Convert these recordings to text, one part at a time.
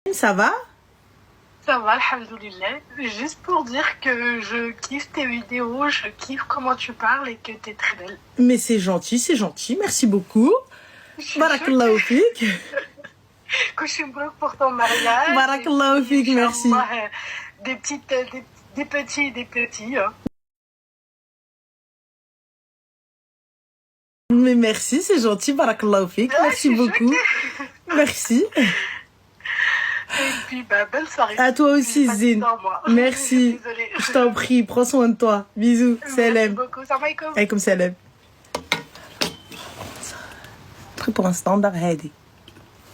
Ça va? Ça va, alhamdoulilah. Juste pour dire que je kiffe tes vidéos, je kiffe comment tu parles et que t'es très belle. Mais c'est gentil, merci beaucoup. Barakallahu fik. Kouchoumbrouk pour ton mariage. Barakallahu fik, merci. Des petits. Hein. Mais merci, c'est gentil, barakallahu fik. Merci beaucoup. Merci. Et puis, belle soirée. À toi aussi, Zine. Merci. Désolée. Je t'en prie, prends soin de toi. Bisous. Salam. Merci beaucoup. Salam alaikum. Alaykoum salam. Prêt pour un standard, Heidi.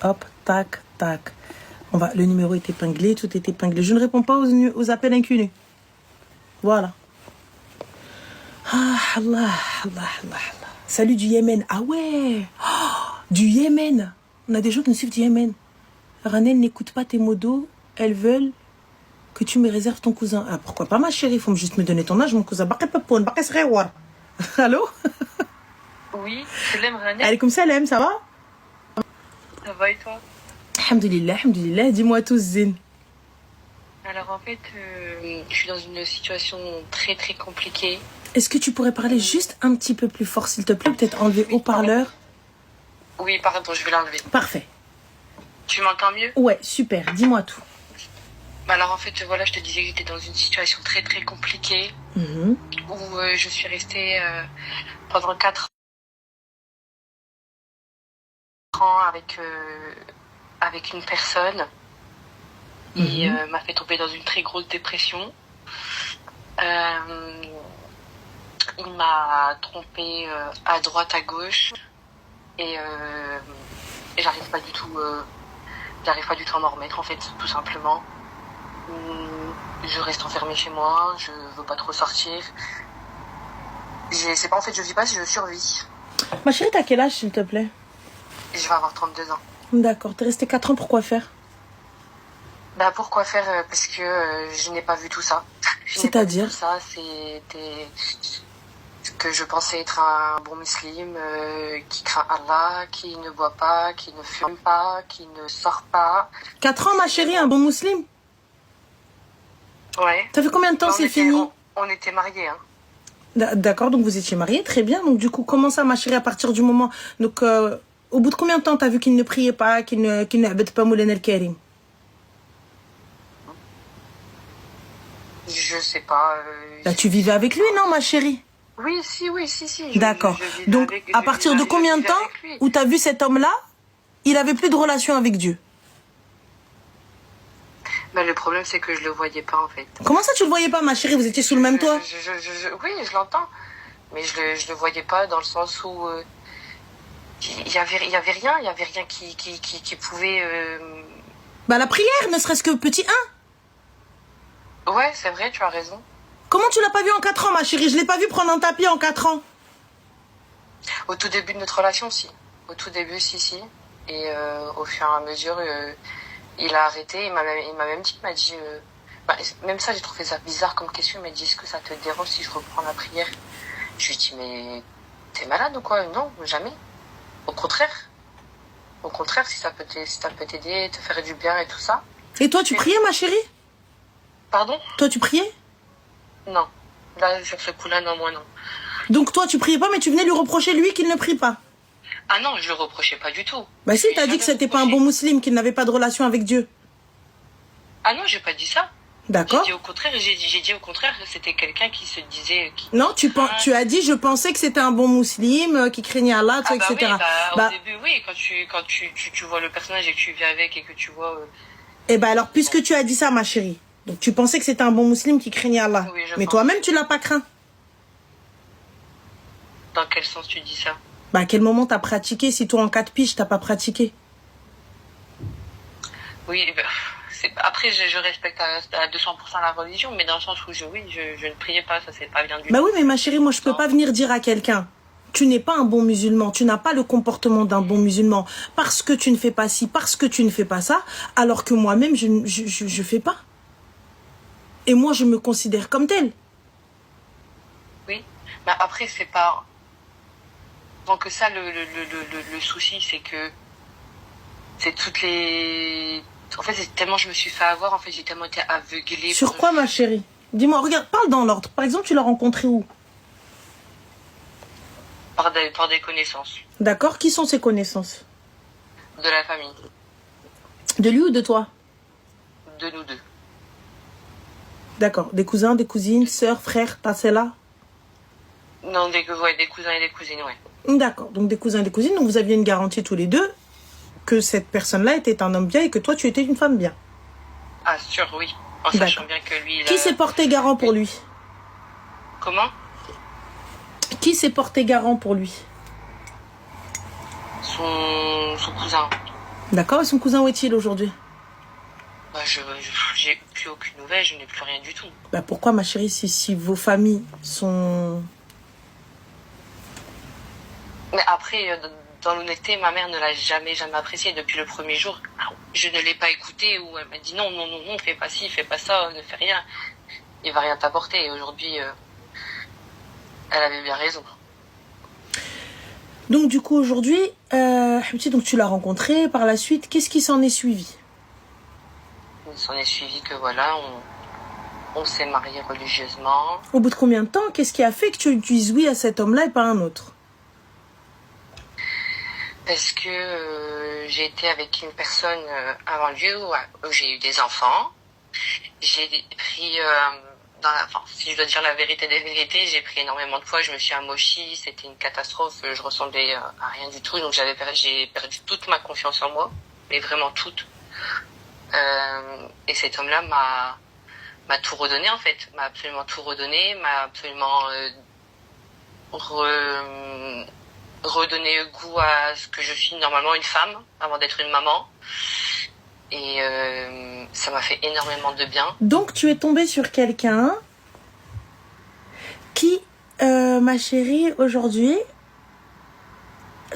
Hop, tac, tac. Le numéro est épinglé, tout est épinglé. Je ne réponds pas aux appels inconnus. Voilà. Ah, Allah. Salut du Yémen. Ah ouais. Oh, du Yémen. On a des gens qui nous suivent du Yémen. Ranel n'écoute pas tes modos. Elles veulent que tu me réserves ton cousin. Ah, pourquoi pas, ma chérie? Faut juste me donner ton âge, mon cousin. Allô? Oui, salam Ranel. Alaykoum salam, ça va? Ça va et toi? Alhamdulillah. Dis-moi tout, Zine. Alors en fait, je suis dans une situation très très compliquée. Est-ce que tu pourrais parler juste un petit peu plus fort, s'il te plaît? Peut-être enlever haut-parleur. Oui, pardon, je vais l'enlever. Parfait. Tu m'entends mieux? Ouais, super. Dis-moi tout. Alors en fait, voilà, je te disais que j'étais dans une situation très très compliquée où je suis restée pendant 4 ans avec une personne qui m'a fait tomber dans une très grosse dépression. Il m'a trompée à droite, à gauche et j'arrive pas du tout à m'en remettre en fait, tout simplement. Je reste enfermée chez moi, je veux pas trop sortir. C'est pas en fait, je vis pas, je survis. Ma chérie, t'as quel âge, s'il te plaît? Je vais avoir 32 ans. D'accord, t'es restée 4 ans, pourquoi faire? Bah pourquoi faire? Parce que je n'ai pas vu tout ça. C'est-à-dire? Tout ça, c'était que je pensais être un bon musulman qui craint Allah, qui ne boit pas, qui ne fume pas, qui ne sort pas. 4 ans, ma chérie, un bon musulman? Ouais. Ça fait combien de temps c'est fini? On était mariés, hein. D'accord, donc vous étiez mariés, très bien. Donc du coup, comment ça, ma chérie, à partir du moment... Donc, au bout de combien de temps t'as vu qu'il ne priait pas, qu'il ne habite pas Moulin El Karim? Je sais pas. Là, tu vivais avec lui, non, ma chérie? Oui, si. D'accord. Donc, à partir de combien de temps où t'as vu cet homme-là, il avait plus de relation avec Dieu? Bah, le problème, c'est que je le voyais pas, en fait. Comment ça, tu le voyais pas, ma chérie? Vous étiez sous le même toit? Oui, je l'entends. Mais je le voyais pas dans le sens où il y avait rien qui pouvait. Bah, la prière, ne serait-ce que petit 1. Ouais, c'est vrai, tu as raison. Comment tu l'as pas vu en 4 ans, ma chérie? Je l'ai pas vu prendre un tapis en 4 ans. Au tout début de notre relation, si. Au tout début, si. Et au fur et à mesure, il a arrêté. Il m'a même dit, même ça, j'ai trouvé ça bizarre comme question. Il m'a dit, est-ce que ça te dérange si je reprends la prière? Je lui ai dit, mais t'es malade ou quoi? Non, jamais. Au contraire, si ça peut t'aider, te faire du bien et tout ça. Et toi, tu priais, ma chérie? Pardon? Toi, tu priais? Non. Là, sur ce coup-là, non, moi non. Donc toi, tu priais pas, mais tu venais lui reprocher, lui, qu'il ne prie pas? Ah non, je le reprochais pas du tout. Bah si, t'as dit que c'était pas un bon musulman, qu'il n'avait pas de relation avec Dieu. Ah non, j'ai pas dit ça. D'accord. J'ai dit au contraire que c'était quelqu'un qui se disait... Non, tu as dit, je pensais que c'était un bon musulman, qui craignait Allah, tout, etc. Oui, au début, oui, quand tu vois le personnage et que tu vis avec et que tu vois... Eh ben alors, puisque tu as dit ça, ma chérie, donc tu pensais que c'était un bon musulman qui craignait Allah. Oui, mais toi-même, tu l'as pas craint. Dans quel sens tu dis ça? Bah, à quel moment t'as pratiqué si toi, en 4 piges, t'as pas pratiqué? Oui, après, je respecte à 200% la religion, mais dans le sens où je ne priais pas, ça c'est pas bien du tout. Bah oui, mais ma chérie, moi, je peux pas venir dire à quelqu'un, tu n'es pas un bon musulman, tu n'as pas le comportement d'un bon musulman, parce que tu ne fais pas ci, parce que tu ne fais pas ça, alors que moi-même, je fais pas. Et moi, je me considère comme telle. Oui, mais après, c'est pas... Donc ça, le souci, c'est que c'est toutes les En fait, c'est tellement je me suis fait avoir. En fait, j'ai tellement été aveuglée. Sur quoi, ma chérie? Dis-moi, regarde, parle dans l'ordre. Par exemple, tu l'as rencontré où? Par des connaissances. D'accord. Qui sont ces connaissances? De la famille. De lui ou de toi? De nous deux. D'accord. Des cousins, des cousines, sœurs, frères, t'as celle-là? Non, des cousins et des cousines, ouais. D'accord. Donc des cousins et des cousines. Donc vous aviez une garantie tous les deux que cette personne-là était un homme bien et que toi, tu étais une femme bien. Ah, sûr, oui. En sachant bien que lui... Qui s'est porté garant pour lui? Comment? Qui s'est porté garant pour lui? Son cousin. D'accord. Et son cousin, où est-il aujourd'hui? Bah, j'ai plus aucune nouvelle, je n'ai plus rien du tout. Bah pourquoi, ma chérie, si vos familles sont... Mais après, dans l'honnêteté, ma mère ne l'a jamais apprécié depuis le premier jour. Je ne l'ai pas écoutée où elle m'a dit non, fais pas ci, fais pas ça, ne fais rien. Il va rien t'apporter. Et aujourd'hui, elle avait bien raison. Donc du coup, aujourd'hui, donc tu l'as rencontré. Par la suite, qu'est-ce qui s'en est suivi? Il s'en est suivi que voilà, on s'est mariés religieusement. Au bout de combien de temps? Qu'est-ce qui a fait que tu dises oui à cet homme-là et pas à un autre? Parce que j'ai été avec une personne avant lui où j'ai eu des enfants. J'ai pris, si je dois dire la vérité des vérités, j'ai pris énormément de poids. Je me suis amochie, c'était une catastrophe. Je ressemblais à rien du tout. Donc j'ai perdu toute ma confiance en moi, mais vraiment toute. Et cet homme-là m'a tout redonné en fait, m'a absolument tout redonné, m'a absolument redonné goût à ce que je suis normalement une femme avant d'être une maman. Et ça m'a fait énormément de bien. Donc tu es tombée sur quelqu'un qui, ma chérie, aujourd'hui,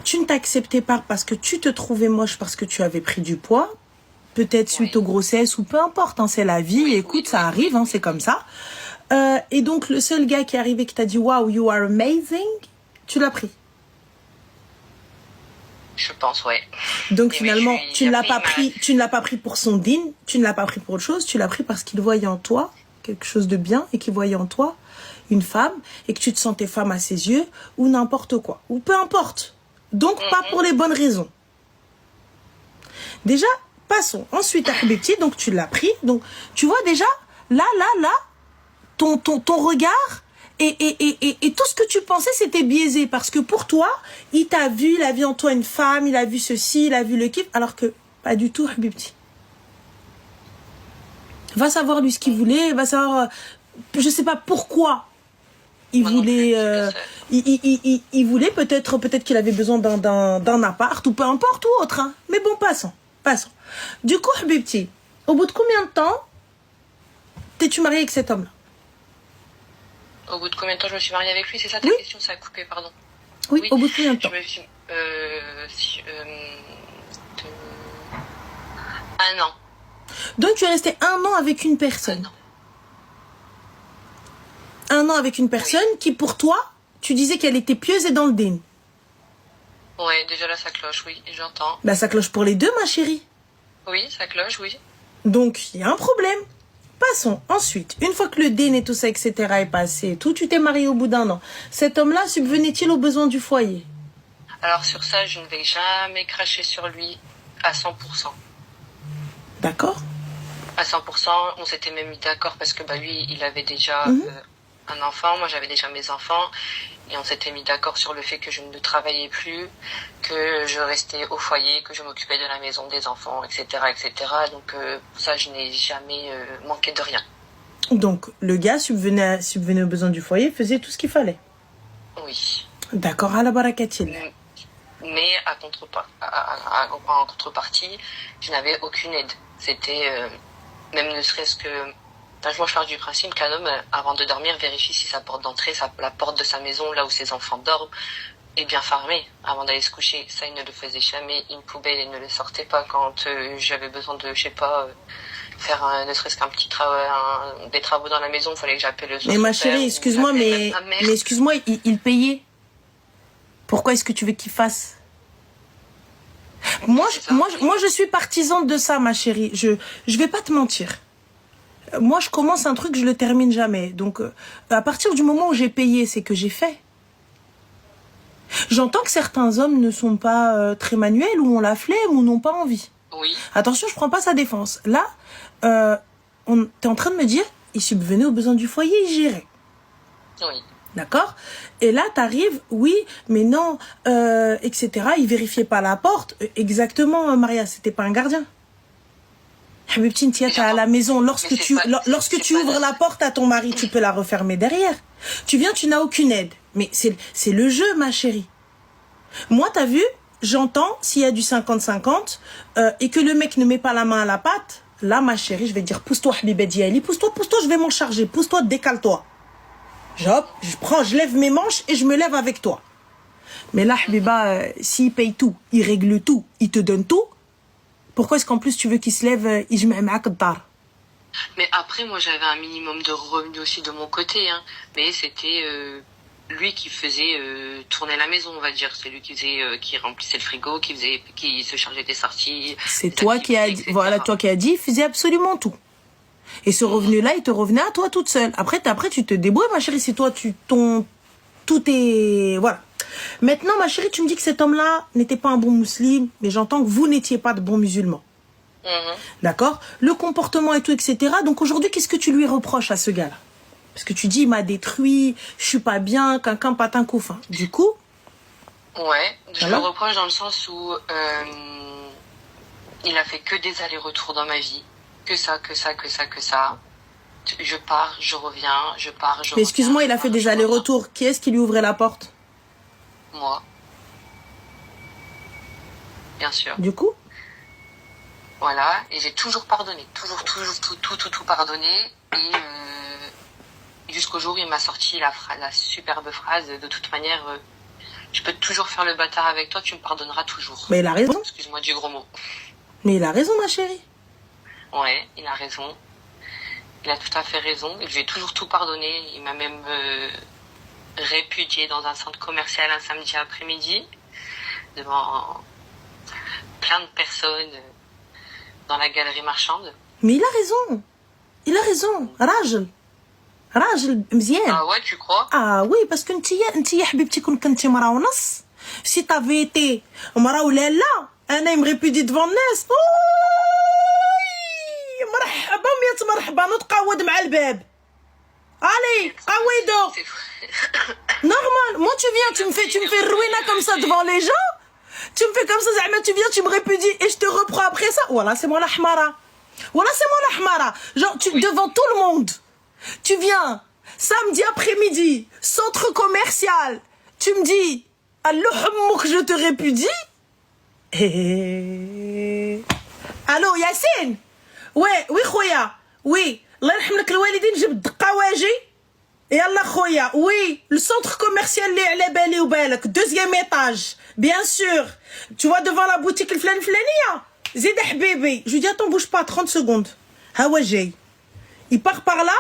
tu ne t'acceptais pas parce que tu te trouvais moche, parce que tu avais pris du poids. Peut-être suite aux grossesses ou peu importe, hein, c'est la vie, écoute, ça arrive, hein, c'est comme ça. Et donc le seul gars qui est arrivé qui t'a dit wow, you are amazing, tu l'as pris. Je pense, ouais. Donc finalement, tu ne l'as pas pris pour son din, tu ne l'as pas pris pour autre chose, tu l'as pris parce qu'il voyait en toi quelque chose de bien et qu'il voyait en toi une femme et que tu te sentais femme à ses yeux ou n'importe quoi, ou peu importe. Donc pas pour les bonnes raisons. Déjà, passons. Ensuite, à Habibti, donc tu l'as pris. Donc, tu vois déjà, là, ton regard et tout ce que tu pensais, c'était biaisé. Parce que pour toi, il t'a vu, il a vu en toi une femme, il a vu ceci, il a vu le kiff. Alors que, pas du tout, Habibti. Va savoir lui ce qu'il voulait, va savoir, je sais pas pourquoi il voulait, il voulait peut-être qu'il avait besoin d'un appart ou peu importe ou autre. Hein. Mais bon, passons. Du coup, Habibti, au bout de combien de temps t'es-tu mariée avec cet homme-là? Au bout de combien de temps je me suis mariée avec lui? C'est ça ta question? Ça a coupé, pardon. Oui, au bout de combien de temps? Je me suis... 1 an. Donc tu es resté 1 an avec une personne. 1 an avec une personne qui, pour toi, tu disais qu'elle était pieuse et dans le din. Ouais, déjà là, ça cloche, oui, j'entends. Bah, ça cloche pour les deux, ma chérie. Oui, ça cloche, oui. Donc, il y a un problème. Passons. Ensuite, une fois que le din et tout ça, etc. est passé, tout, tu t'es marié au bout d'1 an. Cet homme-là subvenait-il aux besoins du foyer? Alors, sur ça, je ne vais jamais cracher sur lui à 100%. D'accord. À 100%, on s'était même mis d'accord parce que lui, il avait déjà un enfant, moi j'avais déjà mes enfants. Et on s'était mis d'accord sur le fait que je ne travaillais plus, que je restais au foyer, que je m'occupais de la maison, des enfants, etc. etc. Donc ça, je n'ai jamais manqué de rien. Donc le gars subvenait aux besoins du foyer, faisait tout ce qu'il fallait. Oui. D'accord, à la barakatil. Mais en contrepartie, je n'avais aucune aide. C'était, même ne serait-ce que... Moi, je pars du principe qu'un homme, avant de dormir, vérifie si sa porte d'entrée, la porte de sa maison, là où ses enfants dorment, est bien fermée avant d'aller se coucher. Ça, il ne le faisait jamais. Une poubelle, il ne le sortait pas quand j'avais besoin de, je sais pas, faire ne serait-ce qu'un petit des travaux dans la maison. Il fallait que j'appelle le soir. Mais ma chérie, excuse-moi, mais excuse-moi, il payait. Pourquoi est-ce que tu veux qu'il fasse? Moi, je suis partisane de ça, ma chérie. Je vais pas te mentir. Moi, je commence un truc, je le termine jamais. Donc, à partir du moment où j'ai payé, c'est que j'ai fait. J'entends que certains hommes ne sont pas très manuels, ou ont la flemme, ou n'ont pas envie. Oui. Attention, je prends pas sa défense. Là, t'es en train de me dire, il subvenait aux besoins du foyer, il gérait. Oui. D'accord? Et là, t'arrives, oui, mais non, etc. Il vérifiait pas la porte. Exactement, Maria, c'était pas un gardien. Habibti, t'es à la maison. Lorsque tu ouvres la porte à ton mari, tu peux la refermer derrière. Tu viens, tu n'as aucune aide. Mais c'est le jeu, ma chérie. Moi, t'as vu, j'entends s'il y a du 50-50 et que le mec ne met pas la main à la pâte. Là, ma chérie, je vais dire, pousse-toi, Habiba Diali, pousse-toi, je vais m'en charger. Pousse-toi, décale-toi. Je lève mes manches et je me lève avec toi. Mais là, Habiba, s'il paye tout, il règle tout, il te donne tout, pourquoi est-ce qu'en plus tu veux qu'il se lève, il met à dar? Mais après, moi, j'avais un minimum de revenus aussi de mon côté, hein. Mais c'était lui qui faisait tourner la maison, on va dire. C'est lui qui remplissait le frigo, qui se chargeait des sorties. C'est toi qui as dit, voilà, toi qui as dit, il faisait absolument tout. Et ce revenu-là, il te revenait à toi toute seule. Après, tu te débrouilles, ma chérie. C'est toi, tout est, voilà. Maintenant, ma chérie, tu me dis que cet homme-là n'était pas un bon musulman, mais j'entends que vous n'étiez pas de bons musulmans. D'accord? Le comportement et tout, etc. Donc aujourd'hui, qu'est-ce que tu lui reproches à ce gars-là? Parce que tu dis, il m'a détruit, je suis pas bien, quelqu'un patin couffin. Du coup? Ouais, je le reproche dans le sens où il a fait que des allers-retours dans ma vie. Que ça. Je pars, je reviens, je pars, je reviens. Mais excuse-moi, il a fait des allers-retours. Qui est-ce qui lui ouvrait la porte? Moi. Bien sûr. Du coup? Voilà, et j'ai toujours pardonné. Toujours tout pardonné. Et jusqu'au jour où il m'a sorti la superbe phrase, de toute manière, je peux toujours faire le bâtard avec toi, tu me pardonneras toujours. Mais il a raison. Excuse-moi du gros mot. Mais il a raison, ma chérie. Ouais, il a raison. Il a tout à fait raison. Je lui ai toujours tout pardonné. Il m'a même répudié dans un centre commercial un samedi après-midi, devant plein de personnes dans la galerie marchande. Mais il a raison. Il a raison. راجل مزيان. Ah ouais, tu crois? Ah oui, parce que انتي حبيبتي كنتي مرا ونص. Si t'avais été مرا ولا لا, انا me répudie devant الناس. مرحبا مية مرحبا نتقاود مع الباب. Allez, قاودو. Normal. Moi tu me fais ruiner comme ça devant les gens. Tu me fais comme ça, Zahma, tu viens, tu me répudies et je te reprends après ça. Voilà, c'est moi la hmara. Genre, devant tout le monde. Tu viens, samedi après-midi, centre commercial. Tu me dis, que je te répudie. Allô, Yassine? Oui, khoya. Oui. Allah yarhamlak الوالدين جبت دقاواجي. يلا خويا. Oui, le centre commercial اللي على بالي وبالك, deuxième étage. Bien sûr. Tu vois devant la boutique الفلانية. زيد حبيبي. Je lui dis attends, bouge pas 30 secondes. هوا جاي. Il part par là,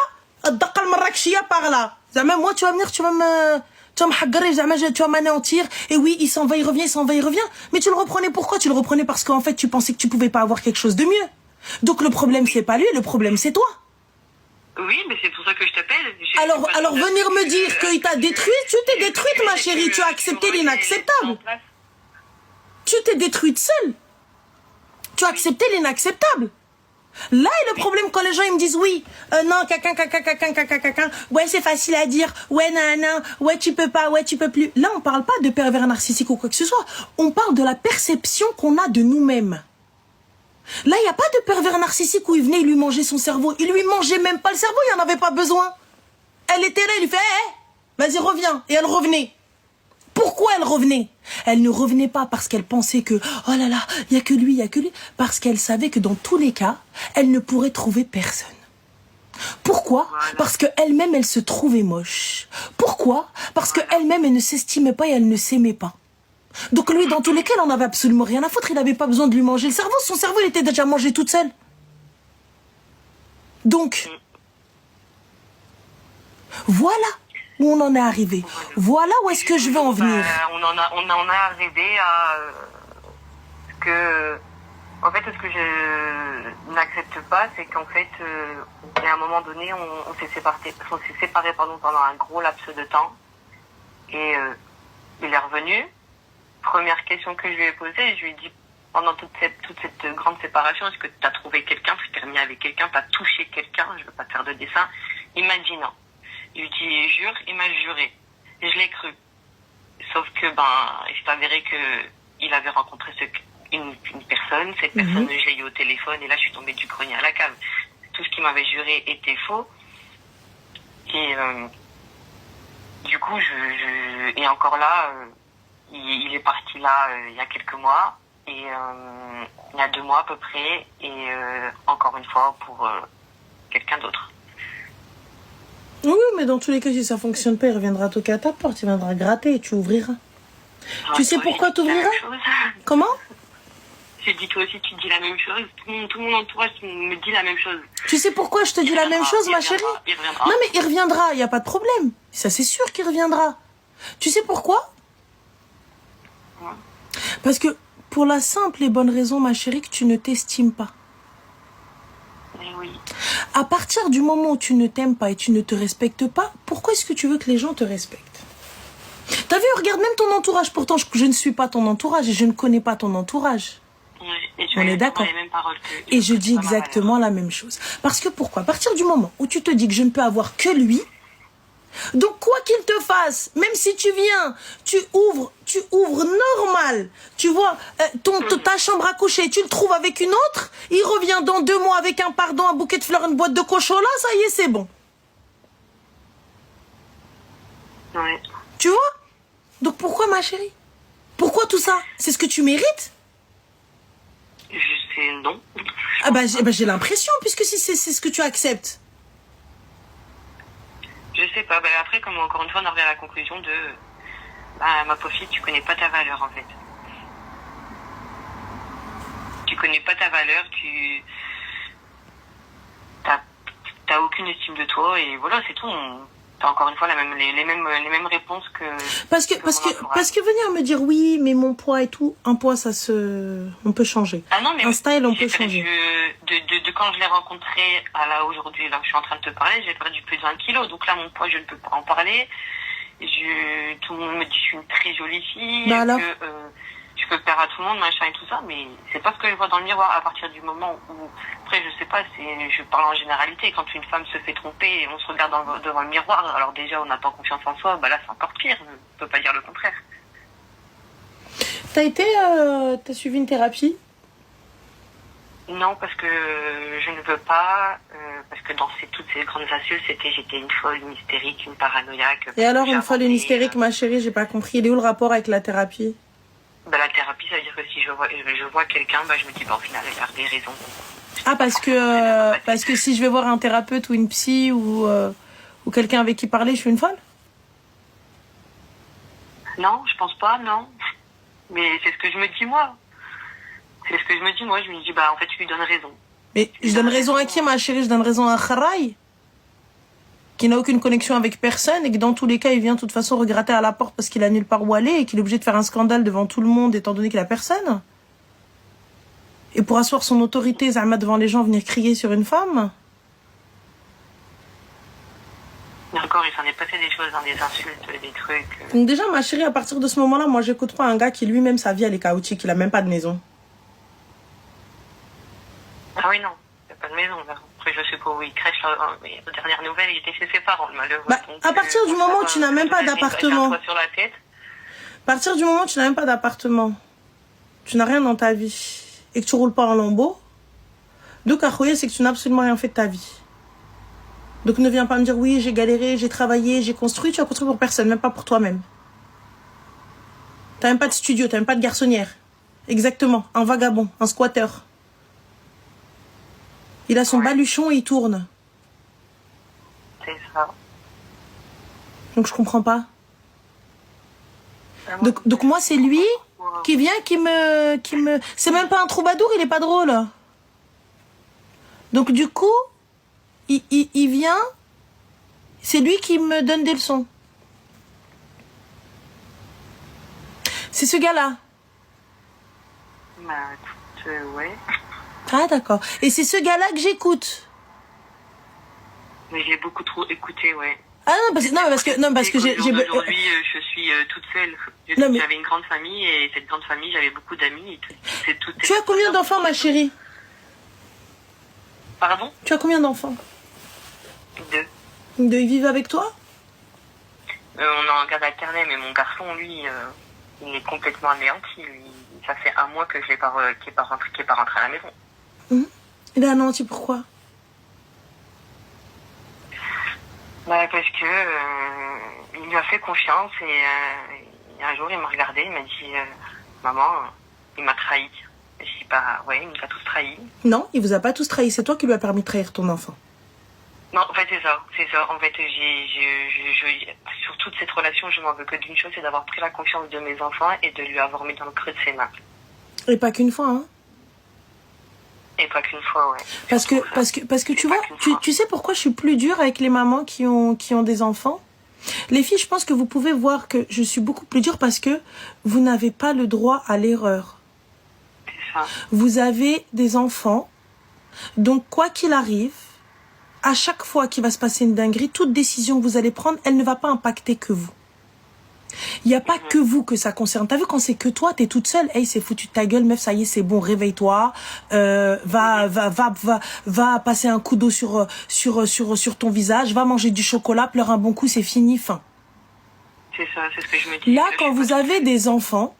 الدقة المراكشية par là. زعما moi tu vas venir, tu vas me حقري, tu vas m'anéantir. Et oui, il s'en va, il revient. Mais tu le reprenais pourquoi? Tu le reprenais parce qu'en fait tu pensais que tu pouvais pas avoir quelque chose de mieux. Donc le problème c'est pas lui, le problème c'est toi. Oui, mais c'est pour ça que je t'appelle. Alors venir me dire qu'il t'a détruite, tu t'es détruite ma chérie, tu as accepté l'inacceptable. Tu t'es détruite seule. Tu as accepté l'inacceptable. Là est le problème quand les gens ils me disent oui, non, ouais c'est facile à dire, ouais non, ouais tu peux pas, ouais tu peux plus. Là on parle pas de pervers narcissique ou quoi que ce soit, on parle de la perception qu'on a de nous-mêmes. Là, il n'y a pas de pervers narcissique où il venait, il lui mangeait son cerveau. Il lui mangeait même pas le cerveau, il n'en avait pas besoin. Elle était là, il lui fait vas-y, reviens. Et elle revenait. Pourquoi elle revenait? Elle ne revenait pas parce qu'elle pensait que, oh là là, il n'y a que lui. Parce qu'elle savait que dans tous les cas, elle ne pourrait trouver personne. Pourquoi? Parce qu'elle-même, elle se trouvait moche. Pourquoi? Parce qu'elle-même, elle ne s'estimait pas et elle ne s'aimait pas. Donc lui, dans tous les cas, il en avait absolument rien à foutre. Il n'avait pas besoin de lui manger le cerveau. Son cerveau, il était déjà mangé toute seule. Donc, voilà où on en est arrivé. Voilà où est-ce que je veux en venir. On en est arrivé que, en fait, ce que je n'accepte pas, c'est qu'en fait, à un moment donné, on s'est séparés pendant un gros laps de temps. Et il est revenu. Première question que je lui ai posée, je lui ai dit, pendant toute cette grande séparation, est-ce que tu as trouvé quelqu'un, tu t'es remis avec quelqu'un, tu as touché quelqu'un, je ne veux pas te faire de dessin. Il m'a dit non. Je lui ai dit, jure, il m'a juré. Et je l'ai cru. Sauf que, il s'est avéré qu'il avait rencontré une personne, cette personne, je l'ai eu au téléphone, et là, je suis tombée du grenier à la cave. Tout ce qu'il m'avait juré était faux. Et du coup, et encore là, il est parti là il y a quelques mois, et il y a 2 mois à peu près, et encore une fois pour quelqu'un d'autre. Oui, mais dans tous les cas, si ça fonctionne pas, il reviendra toquer à ta porte, il viendra gratter et tu ouvriras. Tu sais pourquoi tu ouvriras? Comment? J'ai dit, toi aussi, tu dis la même chose. Tout mon entourage me dit la même chose. Tu sais pourquoi je te dis la même chose, ma chérie? Il reviendra. Non, mais il reviendra, il n'y a pas de problème. Ça, c'est sûr qu'il reviendra. Tu sais pourquoi? Parce que pour la simple et bonne raison, ma chérie, que tu ne t'estimes pas. Mais oui. À partir du moment où tu ne t'aimes pas et tu ne te respectes pas, pourquoi est-ce que tu veux que les gens te respectent? T'as vu, regarde même ton entourage. Pourtant, je ne suis pas ton entourage et je ne connais pas ton entourage. Et on est d'accord. Et je dis exactement la même chose. Parce que pourquoi? À partir du moment où tu te dis que je ne peux avoir que lui, donc quoi qu'il te fasse, même si tu viens, tu ouvres normal, tu vois, ta chambre à coucher, tu le trouves avec une autre, il revient dans 2 mois avec un pardon, un bouquet de fleurs, une boîte de cochola, ça y est, c'est bon. Ouais. Tu vois? Donc pourquoi, ma chérie? Pourquoi tout ça? C'est ce que tu mérites? Je sais, non. Ah j'ai l'impression, puisque si c'est ce que tu acceptes. Je sais pas. Après, comme encore une fois, on en revient à la conclusion de... ma pauvre fille, tu connais pas ta valeur, en fait. Tu connais pas ta valeur, t'as aucune estime de toi, et voilà, c'est tout. T'as encore une fois les mêmes réponses que... Parce que venir me dire oui, mais mon poids et tout, un poids, on peut changer. Ah non, mais un style, on peut changer. De quand je l'ai rencontré à là aujourd'hui, là où je suis en train de te parler, j'ai perdu plus de 20 kilos. Donc là, mon poids, je ne peux pas en parler. Tout le monde me dit que je suis une très jolie fille, que je peux plaire à tout le monde, machin et tout ça, mais c'est pas ce que je vois dans le miroir. À partir du moment où, après, je sais pas, je parle en généralité, quand une femme se fait tromper et on se regarde devant le miroir, alors déjà on n'a pas confiance en soi, là c'est encore pire, on peut pas dire le contraire. T'as suivi une thérapie? Non, parce que je ne veux pas, parce que dans toutes ces grandes insultes, j'étais une folle, une hystérique, une paranoïaque. Et alors, une folle, une hystérique, ma chérie, j'ai pas compris. Il est où le rapport avec la thérapie? La thérapie, ça veut dire que si je vois quelqu'un, je me dis, au final, elle a des raisons. Ah, parce que si je vais voir un thérapeute ou une psy ou quelqu'un avec qui parler, je suis une folle? Non, je pense pas, non. Mais c'est ce que je me dis, moi. C'est ce que je me dis, moi. Je me dis, en fait, tu lui donnes raison. Mais je donne raison à qui, ma chérie? Je donne raison à Kharaï, qui n'a aucune connexion avec personne et que dans tous les cas, il vient de toute façon regratter à la porte parce qu'il a nulle part où aller et qu'il est obligé de faire un scandale devant tout le monde étant donné qu'il a personne. Et pour asseoir son autorité, Zahma, devant les gens, venir crier sur une femme. Et encore, il s'en est passé des choses, des insultes, des trucs. Donc déjà, ma chérie, à partir de ce moment-là, moi, j'écoute pas un gars qui lui-même, sa vie, elle est chaotique, il a même pas de maison. Ah oui, non, il n'y a pas de maison. Après, je sais pas où il crèche. Mais aux dernières nouvelles, il était chez ses parents, le malheureux. À partir du moment où tu n'as même pas d'appartement. À partir du moment où tu n'as même pas d'appartement, tu n'as rien dans ta vie et que tu roules pas en lambeau, donc à Khoya, c'est que tu n'as absolument rien fait de ta vie. Donc ne viens pas me dire oui, j'ai galéré, j'ai travaillé, j'ai construit. Tu as construit pour personne, même pas pour toi-même. T'as même pas de studio, t'as même pas de garçonnière. Exactement, un vagabond, un squatter. Il a son baluchon et il tourne. C'est ça. Donc je comprends pas. Donc moi c'est lui qui vient, qui me... C'est même pas un troubadour, il est pas drôle. Donc du coup, il vient, c'est lui qui me donne des leçons. C'est ce gars-là. Bah, écoute, ouais. Ah, d'accord. Et c'est ce gars-là que j'écoute. Mais j'ai beaucoup trop écouté, ouais. Ah non, parce que j'ai... Aujourd'hui, je suis toute seule. J'avais une grande famille et cette grande famille, j'avais beaucoup d'amis. Tu as combien d'enfants, ma chérie? Pardon? Tu as combien d'enfants? 2. Ils vivent avec toi? On a un garde alternel, mais mon garçon, lui, il est complètement anéanti. Lui, ça fait 1 mois que qu'il est pas rentré à la maison. Il est anéanti, pourquoi? Bah, parce que il lui a fait confiance et un jour il m'a regardé, il m'a dit maman, il m'a trahi. Je dis bah ouais, il nous a tous trahis. Non, il vous a pas tous trahi, c'est toi qui lui as permis de trahir ton enfant. Non, en fait c'est ça. En fait, sur toute cette relation, je m'en veux que d'une chose, c'est d'avoir pris la confiance de mes enfants et de lui avoir mis dans le creux de ses mains. Et pas qu'une fois, hein. Et pas qu'une fois, ouais. Parce que tu vois, tu sais pourquoi je suis plus dure avec les mamans qui ont des enfants? Les filles, je pense que vous pouvez voir que je suis beaucoup plus dure parce que vous n'avez pas le droit à l'erreur. C'est ça. Vous avez des enfants, donc quoi qu'il arrive, à chaque fois qu'il va se passer une dinguerie, toute décision que vous allez prendre, elle ne va pas impacter que vous. Il n'y a pas que vous que ça concerne. T'as vu, quand c'est que toi, t'es toute seule. Hey, c'est foutu de ta gueule, meuf, ça y est, c'est bon, réveille-toi. Va passer un coup d'eau sur ton visage. Va manger du chocolat, pleure un bon coup, c'est fini, fin. C'est ça, c'est ce que je me dis. Là, quand vous avez des enfants,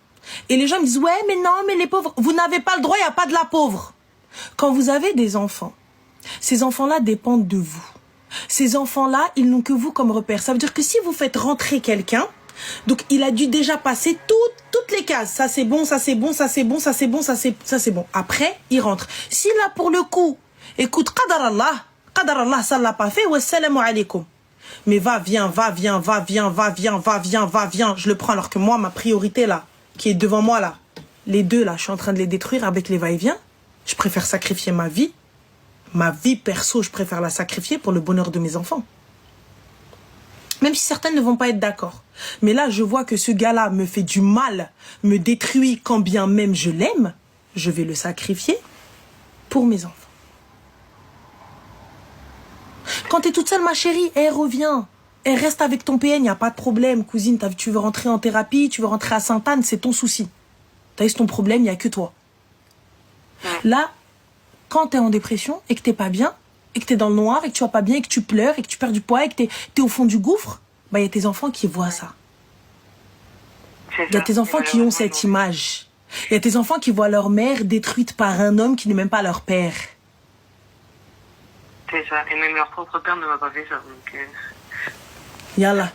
et les gens me disent, ouais, mais non, mais les pauvres, vous n'avez pas le droit, il n'y a pas de la pauvre. Quand vous avez des enfants, ces enfants-là dépendent de vous. Ces enfants-là, ils n'ont que vous comme repère. Ça veut dire que si vous faites rentrer quelqu'un, donc il a dû déjà passer toutes les cases. Ça c'est bon, ça c'est bon, ça c'est bon, ça c'est bon, ça c'est bon. Après, il rentre. Si là pour le coup, écoute, qadar Allah, ça l'a pas fait, wassalamu alaikum. Mais viens. Je le prends alors que moi, ma priorité là, qui est devant moi là, les deux là, je suis en train de les détruire avec les va-et-vient. Je préfère sacrifier ma vie perso, je préfère la sacrifier pour le bonheur de mes enfants. Même si certaines ne vont pas être d'accord. Mais là, je vois que ce gars-là me fait du mal, me détruit quand bien même je l'aime. Je vais le sacrifier pour mes enfants. Quand t'es toute seule, ma chérie, elle revient. Elle reste avec ton PN, il n'y a pas de problème. Cousine, tu veux rentrer en thérapie, tu veux rentrer à Sainte-Anne, c'est ton souci. T'as eu ton problème, il n'y a que toi. Là, quand t'es en dépression et que t'es pas bien, et que t'es dans le noir, et que tu vas pas bien, et que tu pleures, et que tu perds du poids, et que t'es au fond du gouffre, bah, il y a tes enfants qui voient ça. Il y a tes enfants qui ont cette image. Il y a tes enfants qui voient leur mère détruite par un homme qui n'est même pas leur père. C'est ça. Et même leur propre père ne m'a pas fait ça. Donc, Yallah.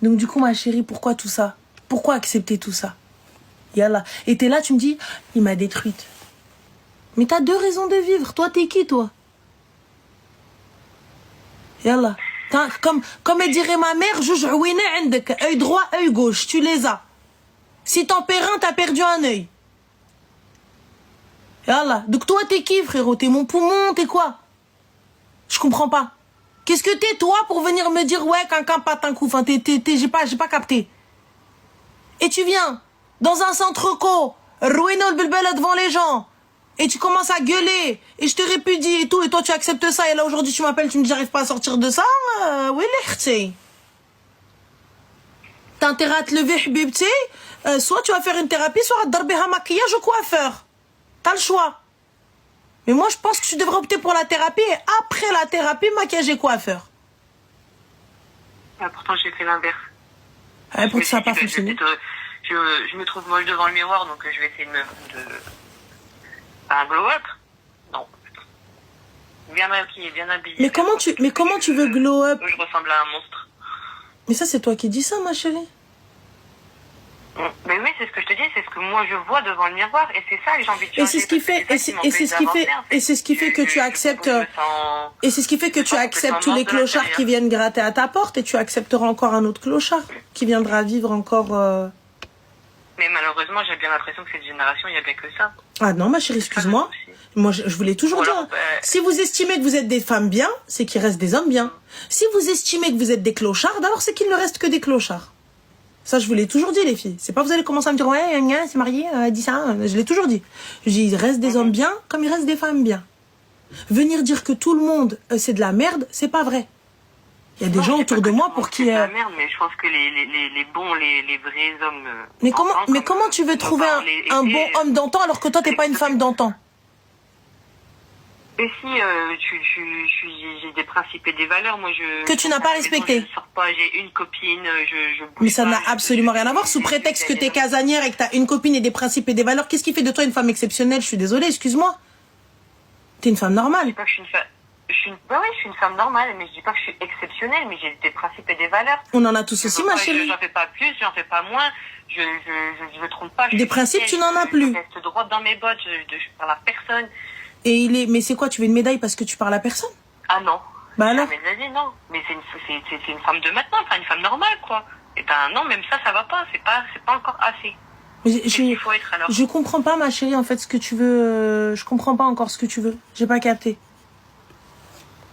Donc du coup, ma chérie, pourquoi tout ça? Pourquoi accepter tout ça? Yallah. Et t'es là, tu me dis, il m'a détruite. Mais t'as 2 raisons de vivre. Toi, t'es qui, toi? Yallah. Comme elle dirait ma mère, œil droit, œil gauche, tu les as. Si t'en perds un, t'as perdu un œil. Yallah. Donc toi, t'es qui, frérot? T'es mon poumon, t'es quoi? Je comprends pas. Qu'est-ce que t'es, toi, pour venir me dire, ouais, quelqu'un pâte un coup? Enfin, j'ai pas capté. Et tu viens dans un centre co, rouino le belbel devant les gens. Et tu commences à gueuler, et je te répudie et tout, et toi tu acceptes ça, et là aujourd'hui tu m'appelles, tu me dis j'arrive pas à sortir de ça, oui l'ekhti. T'as intérêt à te lever, habibti, soit tu vas faire une thérapie, soit à te darber un maquillage ou coiffeur. T'as le choix. Mais moi je pense que tu devrais opter pour la thérapie, et après la thérapie, maquillage et coiffeur. Ah, pourtant j'ai fait l'inverse. Ah, pour que ça n'a pas fonctionné. Je me trouve moche devant le miroir, donc je vais essayer de un glow-up? Non. Bien maquillée, bien habillée. Mais comment tu veux glow-up? Je ressemble à un monstre. Mais ça, c'est toi qui dis ça, ma chérie. Mais oui, c'est ce que je te dis, c'est ce que moi je vois devant le miroir, et c'est ça que j'ai envie de changer. Et c'est ce qui fait, et c'est ce qui fait que tu acceptes, et c'est ce qui fait que tu acceptes tous les clochards qui viennent gratter à ta porte, et tu accepteras encore un autre clochard qui viendra vivre encore. Mais malheureusement, j'ai bien l'impression que cette génération, il n'y a bien que ça. Ah non, ma chérie, excuse-moi. Moi, je voulais toujours dire. Si vous estimez que vous êtes des femmes bien, c'est qu'il reste des hommes bien. Si vous estimez que vous êtes des clochards, alors c'est qu'il ne reste que des clochards. Ça, je vous l'ai toujours dit, les filles. C'est pas vous allez commencer à me dire, ouais, c'est marié, elle dit ça. Je l'ai toujours dit. Je dis, il reste des hommes bien comme il reste des femmes bien. Venir dire que tout le monde, c'est de la merde, c'est pas vrai. Il y a des gens autour de moi pour qui... C'est de la merde, mais je pense que les bons, les vrais hommes... Mais comment tu veux trouver un bon homme d'antan alors que toi, t'es pas une femme d'antan? Et si j'ai des principes et des valeurs, moi que tu n'as pas respecté. Je sors pas, j'ai une copine, je bouge. Mais ça n'a absolument rien à voir. Sous prétexte que t'es casanière et que t'as une copine et des principes et des valeurs, qu'est-ce qui fait de toi une femme exceptionnelle? Je suis désolée, excuse-moi. T'es une femme normale. Je dis pas que je suis une femme. Bah oui, je suis une femme normale, mais je dis pas que je suis exceptionnelle, mais j'ai des principes et des valeurs. On en a tous aussi, ma chérie. J'en fais pas plus, j'en fais pas moins. Je me trompe pas. Des principes, tu n'en as plus. Je reste droite dans mes bottes, je parle à personne. Mais c'est quoi, tu veux une médaille parce que tu parles à personne? Ah non. Bah alors? Non. Mais c'est une femme de maintenant, enfin une femme normale, quoi. Et ben non, même ça va pas. C'est pas encore assez. Il faut être alors. Je comprends pas, ma chérie, en fait, ce que tu veux. Je comprends pas encore ce que tu veux. J'ai pas capté.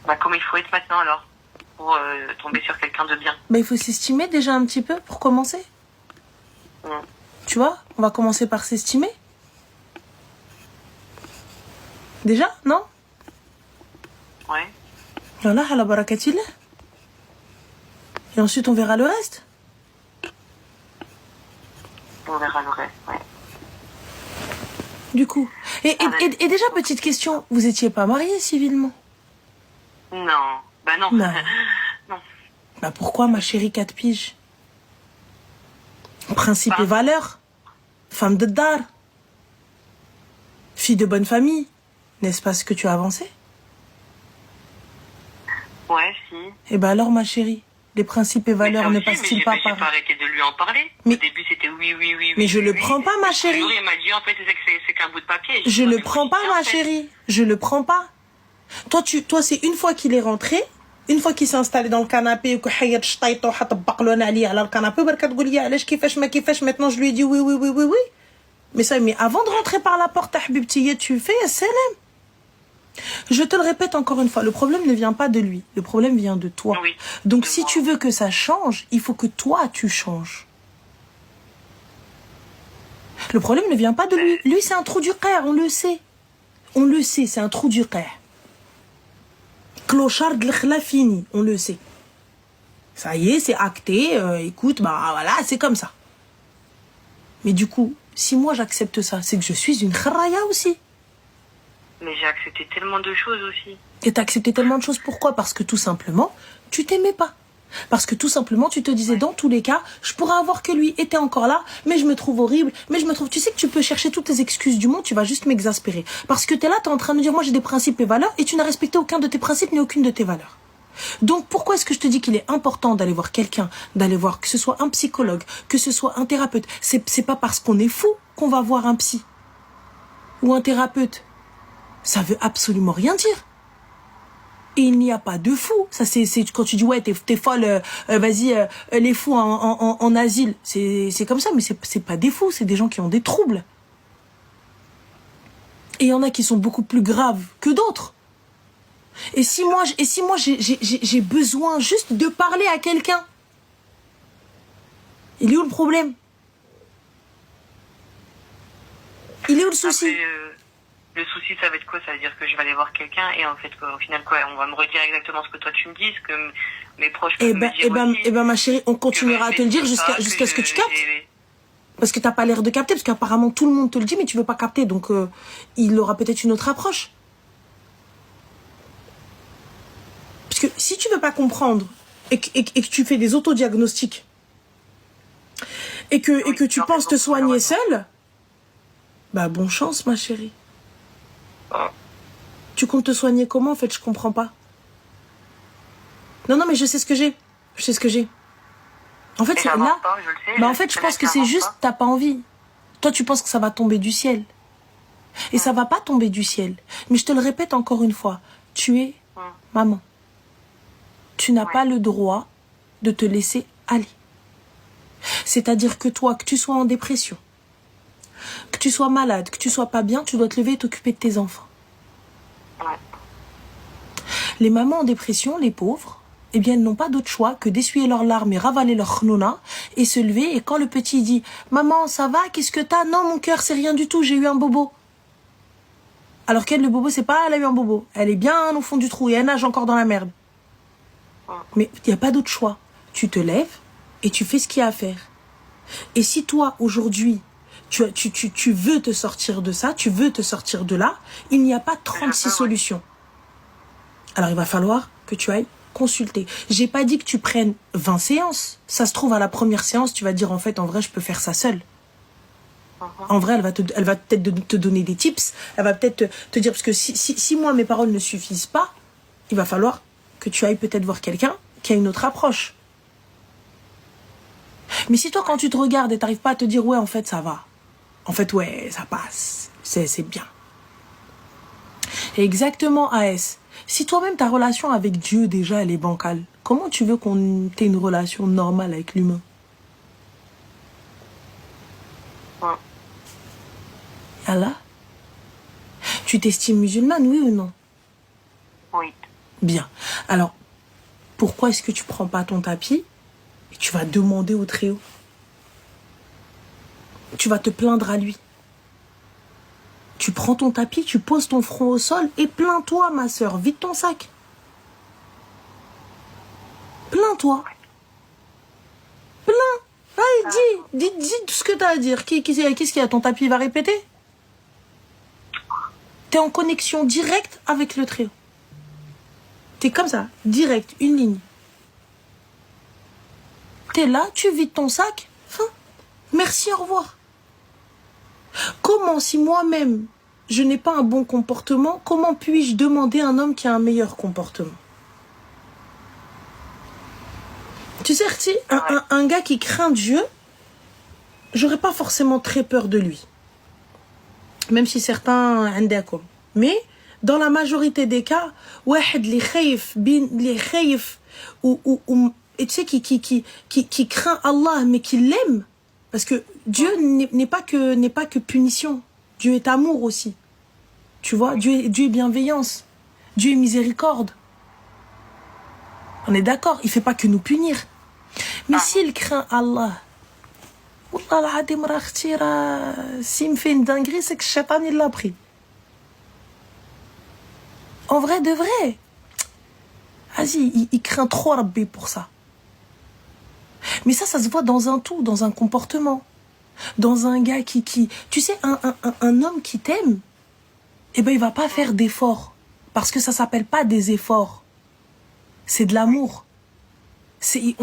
Bah comment il faut être maintenant alors pour tomber sur quelqu'un de bien? Bah il faut s'estimer déjà un petit peu pour commencer. Tu vois, on va commencer par s'estimer. Déjà, non? Ouais. Voilà, ala barakatillah. Et ensuite, on verra le reste. On verra le reste, ouais. Du coup. Et déjà, petite question, vous étiez pas mariés civilement? Non. Bah non. Non. Non. Bah pourquoi, ma chérie 4 piges? Principe et valeurs. Femme de dar. Fille de bonne famille. N'est-ce pas ce que tu as avancé? Ouais, si. Eh ben alors, ma chérie, les principes et valeurs ne passent-ils pas par... J'ai pas arrêté de lui en parler. Mais... Au début, c'était oui. Mais je le prends pas, ma chérie. Il m'a dit, en fait, c'est qu'un bout de papier. Je le prends pas, ma chérie. Je le prends pas. Toi, c'est une fois qu'il est rentré, une fois qu'il s'est installé dans le canapé, maintenant je lui ai dit oui. Mais avant de rentrer par la porte, tu fais salam. Je te le répète encore une fois, le problème ne vient pas de lui, le problème vient de toi. Oui, donc si tu veux que ça change, il faut que toi tu changes. Le problème ne vient pas de lui. Lui, c'est un trou du cœur, on le sait. On le sait, c'est un trou du cœur. Clochard de l'khla fini, on le sait. Ça y est, c'est acté, écoute, bah voilà, c'est comme ça. Mais du coup, si moi j'accepte ça, c'est que je suis une kharaya aussi. Mais j'ai accepté tellement de choses aussi. Et t'as accepté tellement de choses, pourquoi? Parce que tout simplement, tu t'aimais pas. Parce que tout simplement, tu te disais, dans tous les cas, je pourrais avoir que lui était encore là, mais je me trouve horrible, mais je me trouve... Tu sais que tu peux chercher toutes les excuses du monde, tu vas juste m'exaspérer. Parce que t'es là, t'es en train de dire, moi j'ai des principes et valeurs, et tu n'as respecté aucun de tes principes ni aucune de tes valeurs. Donc pourquoi est-ce que je te dis qu'il est important d'aller voir quelqu'un, d'aller voir que ce soit un psychologue, que ce soit un thérapeute? C'est pas parce qu'on est fou qu'on va voir un psy ou un thérapeute. Ça veut absolument rien dire. Et il n'y a pas de fous. Ça, c'est quand tu dis, ouais, t'es folle, vas-y, les fous en asile. C'est comme ça, mais c'est pas des fous, c'est des gens qui ont des troubles. Et il y en a qui sont beaucoup plus graves que d'autres. Et si moi j'ai besoin juste de parler à quelqu'un, il est où le problème? Il est où le souci? Après, le souci, ça va être quoi? Ça veut dire que je vais aller voir quelqu'un et en fait, au final, quoi, on va me redire exactement ce que toi tu me dis, ce que mes proches peuvent me dire aussi. Ma chérie, on continuera à te le dire jusqu'à ce que tu captes. Parce que t'as pas l'air de capter, parce qu'apparemment tout le monde te le dit, mais tu veux pas capter, donc il aura peut-être une autre approche. Parce que si tu veux pas comprendre et que tu fais des autodiagnostics et que tu penses te soigner seule, bah bonne chance, ma chérie. Tu comptes te soigner comment, en fait? Je comprends pas. Non, mais je sais ce que j'ai. En fait, là... Bah en fait, je pense que c'est juste, t'as pas envie. Toi, tu penses que ça va tomber du ciel. Et ça va pas tomber du ciel. Mais je te le répète encore une fois. Tu es maman. Tu n'as pas le droit de te laisser aller. C'est-à-dire que toi, que tu sois en dépression, que tu sois malade, que tu sois pas bien, tu dois te lever et t'occuper de tes enfants. Les mamans en dépression, les pauvres, eh bien, elles n'ont pas d'autre choix que d'essuyer leurs larmes et ravaler leur khnouna et se lever. Et quand le petit dit « Maman, ça va? Qu'est-ce que t'as? Non, mon cœur, c'est rien du tout, j'ai eu un bobo. » Alors qu'elle, le bobo, c'est pas elle a eu un bobo. Elle est bien au fond du trou et elle nage encore dans la merde. Mais il n'y a pas d'autre choix. Tu te lèves et tu fais ce qu'il y a à faire. Et si toi, aujourd'hui, tu veux te sortir de ça, tu veux te sortir de là, il n'y a pas 36 solutions. Alors, il va falloir que tu ailles consulter. J'ai pas dit que tu prennes 20 séances. Ça se trouve, à la première séance, tu vas dire, en fait, en vrai, je peux faire ça seule. En vrai, elle va peut-être te donner des tips. Elle va peut-être te dire, parce que si moi, mes paroles ne suffisent pas, il va falloir que tu ailles peut-être voir quelqu'un qui a une autre approche. Mais si toi, quand tu te regardes et t'arrives pas à te dire, ouais, en fait, ça va. En fait, ouais, ça passe. C'est bien. Et exactement, AS. Si toi-même, ta relation avec Dieu, déjà, elle est bancale, comment tu veux qu'on ait une relation normale avec l'humain? Allah, tu t'estimes musulmane, oui ou non? Oui. Bien. Alors, pourquoi est-ce que tu prends pas ton tapis et tu vas demander au Très-Haut? Tu vas te plaindre à lui. Tu prends ton tapis, tu poses ton front au sol et plains-toi, ma sœur. Vide ton sac. Plains-toi. Plains. Allez, dis tout ce que tu as à dire. Qu'est-ce qu'il y a? Ton tapis va répéter? T'es en connexion directe avec le Très-Haut. T'es comme ça, direct, une ligne. T'es là, tu vides ton sac, fin. Merci, au revoir. Comment, si moi-même, je n'ai pas un bon comportement, comment puis-je demander à un homme qui a un meilleur comportement? Tu sais, un gars qui craint Dieu, j'aurais pas forcément très peur de lui. Même si certains sont d'accord. Mais, dans la majorité des cas, les khaïf, et tu sais, qui craint Allah, mais qui l'aime. Parce que Dieu n'est pas que punition. Dieu est amour aussi. Tu vois, Dieu est bienveillance. Dieu est miséricorde. On est d'accord, il ne fait pas que nous punir. Mais s'il craint Allah, s'il me fait une dinguerie, c'est que le shaitan, il l'a pris. En vrai de vrai. Vas-y, il craint trop Rabbi pour ça. Mais ça se voit dans un tout, dans un comportement. Dans un gars qui... Tu sais, un homme qui t'aime, eh ben, il va pas faire d'efforts. Parce que ça s'appelle pas des efforts. C'est de l'amour. Il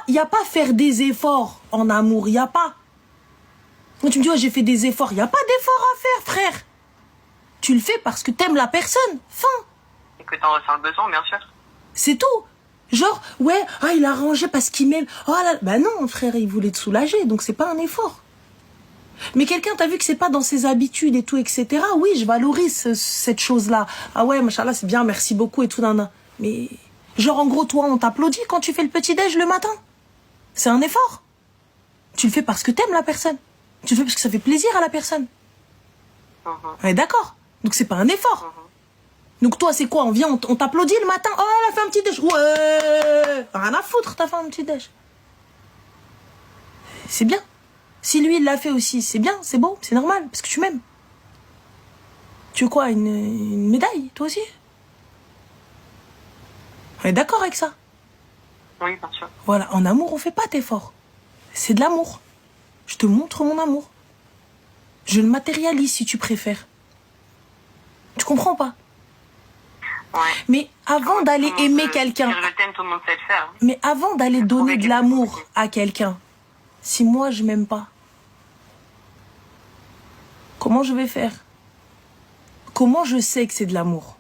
y a pas faire des efforts en amour. Il y a pas. Quand tu me dis, ouais, j'ai fait des efforts. Il n'y a pas d'efforts à faire, frère. Tu le fais parce que t'aimes la personne. Fin. Et que t'en ressens le besoin, bien sûr. C'est tout. Genre, ouais, il a rangé parce qu'il m'aime. Oh là, bah non, frère, il voulait te soulager, donc c'est pas un effort. Mais quelqu'un, t'as vu que c'est pas dans ses habitudes et tout, etc. Oui, je valorise cette chose-là. Ah ouais, machallah, c'est bien, merci beaucoup et tout, nana. Mais, genre, en gros, toi, on t'applaudit quand tu fais le petit-déj le matin. C'est un effort. Tu le fais parce que t'aimes la personne. Tu le fais parce que ça fait plaisir à la personne. On est d'accord. Donc c'est pas un effort. Donc toi, c'est quoi? On vient, on t'applaudit le matin. Oh, elle a fait un petit déj. Ouais. Rien à foutre, t'as fait un petit déj. C'est bien. Si lui, il l'a fait aussi, c'est bien, c'est beau, c'est normal, parce que tu m'aimes. Tu veux quoi, une médaille, toi aussi? On est d'accord avec ça? Oui, bien sûr. Voilà, en amour, on fait pas d'effort. C'est de l'amour. Je te montre mon amour. Je le matérialise, si tu préfères. Tu comprends pas? Ouais. Mais avant d'aller aimer quelqu'un... Je t'aime, tout le monde sait le faire. Mais avant d'aller donner de l'amour à quelqu'un, si moi je m'aime pas, comment je vais faire? Comment je sais que c'est de l'amour?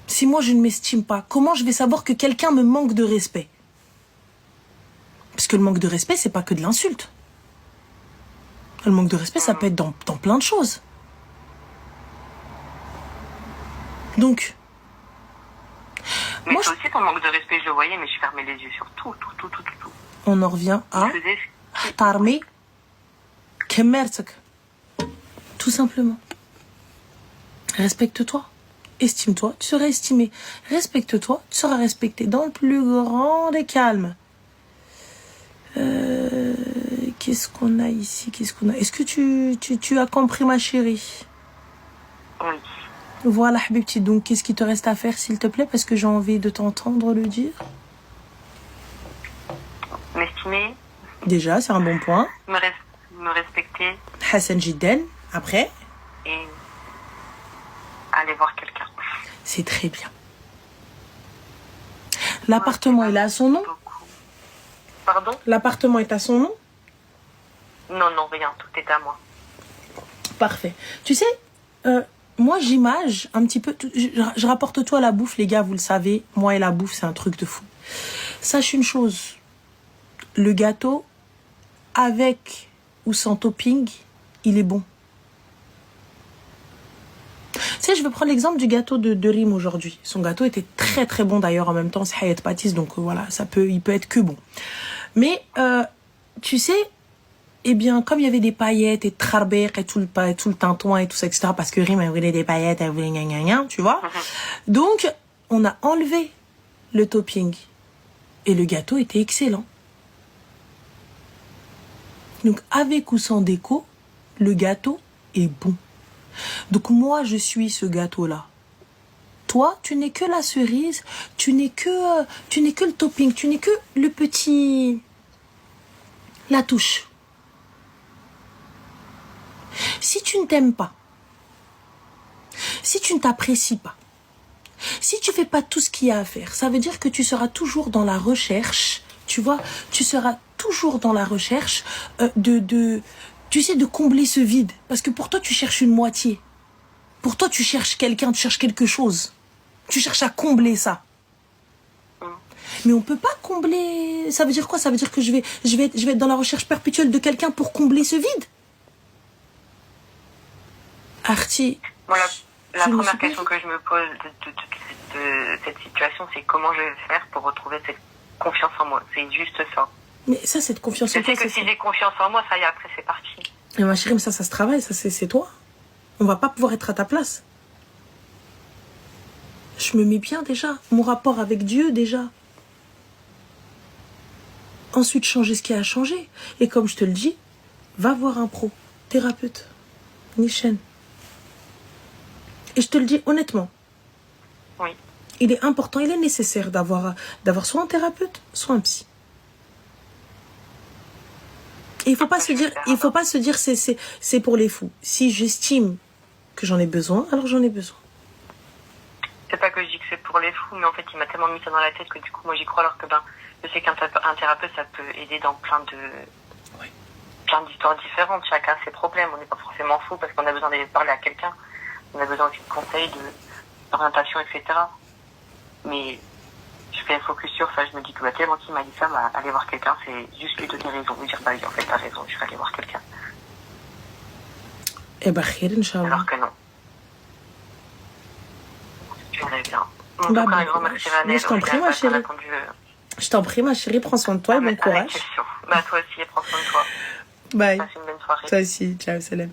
Si moi je ne m'estime pas, comment je vais savoir que quelqu'un me manque de respect? Parce que le manque de respect, c'est pas que de l'insulte. Le manque de respect, ça peut être dans plein de choses. Donc... Mais moi, aussi, ton manque de respect, je le voyais, mais je fermais les yeux sur tout. On en revient à... Tarmi, kemertek. Tout simplement. Respecte-toi. estime-toi, tu seras estimé. Respecte-toi, tu seras respecté dans le plus grand des calmes. Qu'est-ce qu'on a ici? Est-ce que tu as compris, ma chérie? Oui. Voilà, Habibti. Donc, qu'est-ce qui te reste à faire, s'il te plaît? Parce que j'ai envie de t'entendre le dire. M'estimer. Déjà, c'est un bon point. Me respecter. Hassan Jidden. Après? Et aller voir quelqu'un. C'est très bien. L'appartement, il est à son nom? Beaucoup. Pardon? L'appartement est à son nom? Non, rien. Tout est à moi. Parfait. Tu sais, moi, j'image un petit peu... Je rapporte tout à la bouffe, les gars, vous le savez. Moi et la bouffe, c'est un truc de fou. Sache une chose. Le gâteau, avec ou sans topping, il est bon. Tu sais, je vais prendre l'exemple du gâteau de Rim aujourd'hui. Son gâteau était très très bon d'ailleurs. En même temps, c'est Hayat Patis, donc voilà, il peut être que bon. Mais, tu sais... Eh bien, comme il y avait des paillettes et trarber et tout le tintouin et tout ça, etc., parce que Rim, elle voulait des paillettes, elle voulait gna, tu vois. Donc, on a enlevé le topping. Et le gâteau était excellent. Donc, avec ou sans déco, le gâteau est bon. Donc, moi, je suis ce gâteau-là. Toi, tu n'es que la cerise, tu n'es que le topping, tu n'es que le petit... la touche. Si tu ne t'aimes pas, si tu ne t'apprécies pas, si tu fais pas tout ce qu'il y a à faire, ça veut dire que tu seras toujours dans la recherche, tu vois, tu seras toujours dans la recherche tu sais, de combler ce vide. Parce que pour toi, tu cherches une moitié. Pour toi, tu cherches quelqu'un, tu cherches quelque chose. Tu cherches à combler ça. Mais on peut pas combler... Ça veut dire quoi? Ça veut dire que je vais être dans la recherche perpétuelle de quelqu'un pour combler ce vide? Arti. Voilà, la première question que je me pose de cette situation, c'est comment je vais faire pour retrouver cette confiance en moi. C'est juste ça. Mais ça, cette confiance en toi, je sais que si j'ai confiance en moi, ça y est, après, c'est parti. Mais ma chérie, mais ça se travaille, ça, c'est toi. On va pas pouvoir être à ta place. Je me mets bien déjà. Mon rapport avec Dieu, déjà. Ensuite, changer ce qui a à changer. Et comme je te le dis, va voir un pro, thérapeute, Nichen. Et je te le dis honnêtement. Oui. Il est important, il est nécessaire d'avoir soit un thérapeute, soit un psy. Et il faut pas se dire c'est pour les fous. Si j'estime que j'en ai besoin, alors j'en ai besoin. C'est pas que je dis que c'est pour les fous, mais en fait, il m'a tellement mis ça dans la tête que du coup, moi, j'y crois, alors que je sais qu'un thérapeute, ça peut aider dans plein d'histoires différentes. Chacun a ses problèmes. On n'est pas forcément fou parce qu'on a besoin d'aller parler à quelqu'un. On a besoin aussi de conseils, d'orientation, etc. Mais je fais un focus sur ça. Je me dis que tellement qu'il m'a dit ça, aller voir quelqu'un, c'est juste lui donner raison. Lui dire, oui, en fait, t'as raison, je vais aller voir quelqu'un. Eh ben, khir, Inch'Allah. Alors que non. Je verrai bien. Un grand merci, Vanessa. Je t'en prie, ma chérie. Je t'en prie, ma chérie, prends soin de toi et bon courage. Toi aussi, prends soin de toi. Bye. Passe une bonne soirée. Toi aussi, ciao, salam.